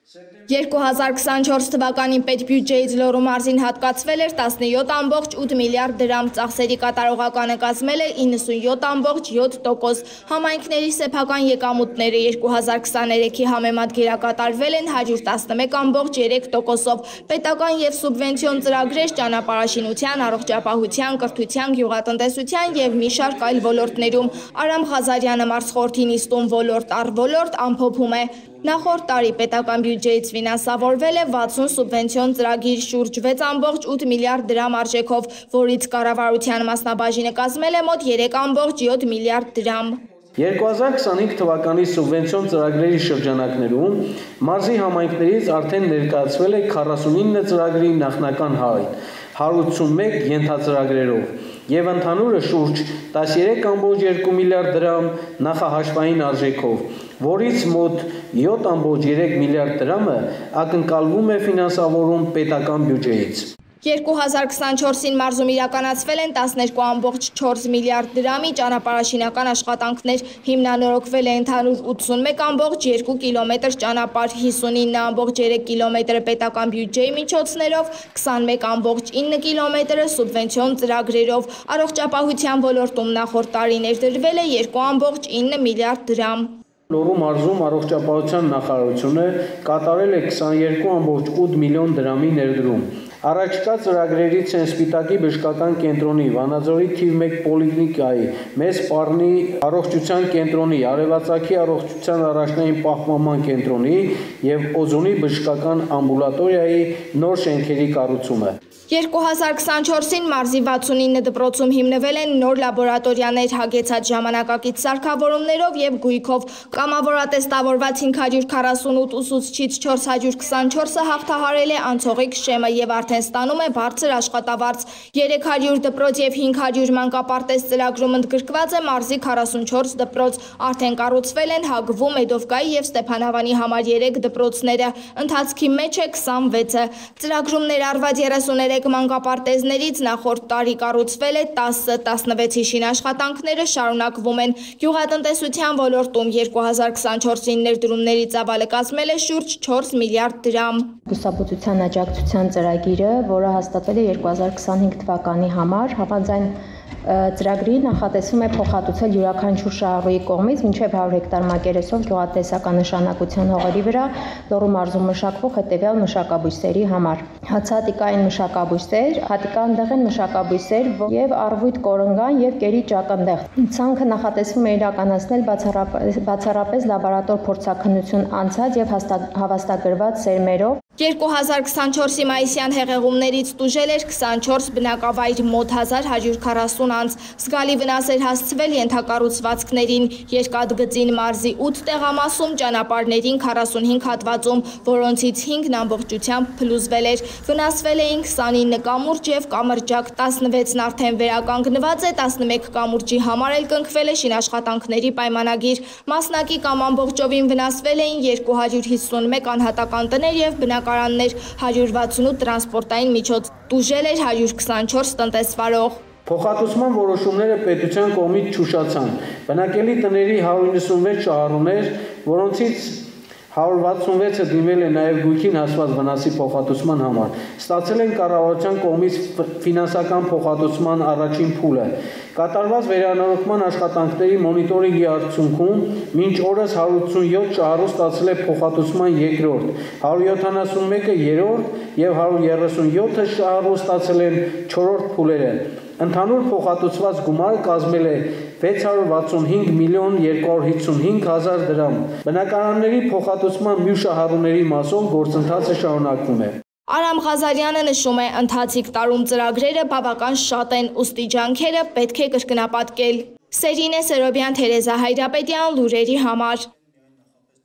2024 թվականին պետբյուջեից Լոռու մարզին հատկացվել էր 17,8 միլիարդ դրամ, ծախսերի կատարողականը կազմել է 97,7%, համայնքների սեփական եկամուտները 2023-ի համեմատ գերակատարվել են 111,3%-ով, պետական և սուբվենցիոն ծրագրեր ճանապարհաշինության, առողջապահության, կրթության, գյուղատնտեսության և մի շարք այլ ոլորտներում։ Արամ Ղազարյանը մարզխորհրդի նիստում ոլորտ առ ոլորտ ամփոփում է. Նախորդ տարի պետական բյուջեից ֆինանսավորվել է 60 սուբվենցիոն ծրագիր շուրջ 6,8 միլիարդ դրամ արժեքով, որից կառավարության մասնաբաժինը կազմել է մոտ 3,7 միլիարդ դրամ։ 2025 թվականի սուբվենցիոն ծրագրերի շրջանակներում մարզի համայնքներից արդեն ներկայացվել է 49 ծրագրի նախնական հայտ, 181 ենթածրագրերով և ընդհանուրը շուրջ 13,2 միլիարդ դրամ նախահաշվային արժեքով, որից մոտ 7,3 միլիարդ դրամը ակնկալվում է ֆինանսավորում պետական բյուջեից։ 2024-ին մարզում իրականացվել են 12,4 միլիարդ դրամի ճանապարհաշինական աշխատանքներ, հիմնանորոգվել է ընդհանուր 81,2 կիլոմետր ճանապարհ, 59,3 կիլոմետրը պետական բյուջեի միջոցներով, 21,9 կիլոմետրը սուբվենցիոն ծրագրերով, առողջապահության ոլորտում նախորդ տարի ներդրվել է 2,9 միլիարդ դրամ։ Լոռու մարզում առողջապահության նախարարությունը կատարել է 22,8 միլիոն դրամի ներդրում։ Առաջկա ծրագրերից են Սպիտակի բժշկական կենտրոնի, Վանաձորի թիվ 1 պոլիկլինիկայի, Մեծ Պառնի առողջության կենտրոնի, Արևածագի առողջության առաջնային պահպանման կենտրոնի և Օձունի բժշկական ամբուլատորիայի նոր շենքերի կառուցումը։ 2024-ին մարզի 69 դպրոցում հիմնվել են նոր լաբորատորիաներ հագեցած ժամանակակից սարքավորումներով և գույքով, կամավորատեստավորված 548 ուսուցչից 424-ը հաղթահարել է անցողիկ շեմը և արդեն ստանում է բարձր աշխատավարձ, 300 դպրոց և 500 մանկապարտեզ ծրագրում ընդգրկված է մարզի 44 դպրոց, արդեն կառուցվել են Հագվու, Մեդովկայի և Ստեփանավանի համար 3 դպրոցները, ընթացքի մեջ է 26-ը, ծրագրում ներառված 33 մանկապարտեզներից նախորդ տարի կառուցվել է 10-ը, 16-ի շինաշխատանքները շարունակվում են։ Գյուղատնտեսության ոլորտում 2024-ին ներդրումների ծավալը կազմել է շուրջ 4 միլիարդ դրամ։ Բուսաբուծության աջակցության ծրագիրը, որը հաստատվել է 2025 թվականի համար, համաձայն ծրագրի նախատեսվում է փոխհատուցել յուրաքանչյուր շահառուի կողմից մինչև 100 հեկտար մակերեսով գյուղատնտեսական նշանակության հողերի վրա Լոռու մարզում մշակվող հետևյալ մշակաբույսերի համար. հացահատիկային մշակաբույսեր, հատիկանդեղեն մշակաբույսեր և առվույթ կորնգան և կերի ճակնդեղ։ Ցանքը նախատեսվում է իրականացնել բացառապես լաբորատոր փորձաքննություն անցած և հավաստագրված սերմերով։ 2024-ի մայիսյան հեղեղումներից տուժել էր 24 բնակավայր, մոտ 1140 անձ, զգալի վնաս էր հասցվել ենթակառուցվածքներին, Երկաթգծին մարզի 8 տեղամասում, ճանապարհներին 45 հատվածում, որոնցից 5-ն ամբողջությամբ փլուզվել էր, վնասվել էին 29 կամուրջ և կամրջակ, 16-ն արդեն վերականգնված է, 11 կամուրջի համար էլ կնքվել է շինաշխատանքների պայմանագիր, մասնակի կամ ամբողջովին վնասվել էին 251 անհատական տներ և բնակարաններ, 168 տրանսպորտային միջոց, տուժել էր 124 տնտեսվարող։ Փոխհատուցման որոշումները պետության կողմից չուշացան։ Բնակելի տների 196 շահառուներ, որոնցից 166-ը դիմել է նաև գույքին հասված վնասի փոխհատուցման համար, ստացել են կառավարության կողմից ֆինանսական փոխհատուցման առաջին փուլը։ Կատարված վերանորոգման աշխատանքների մոնիտորինգի արդյունքում մինչ օրս 187 շահառու ստացել է փոխհատուցման երկրորդ, 171-ը երրորդ և 137 շահառու ստացել են չորրորդ փուլերը։ Ընդհանուր փոխհատուցված գումարը կազմել է 665 միլիոն 255 հազար դրամ։ Բնակարանների փոխհատուցման մյուս շահառուների մասով գործընթացը շարունակվում է։ Արամ Ղազարյանը նշում է, ընթացիկ տարում ծրագրերը բավական շատ են, ուստի ջանքերը պետք է կրկնապատկել։ Սերինե Սերոբյան, Թերեզա Հայրապետյան, լուրերի համար։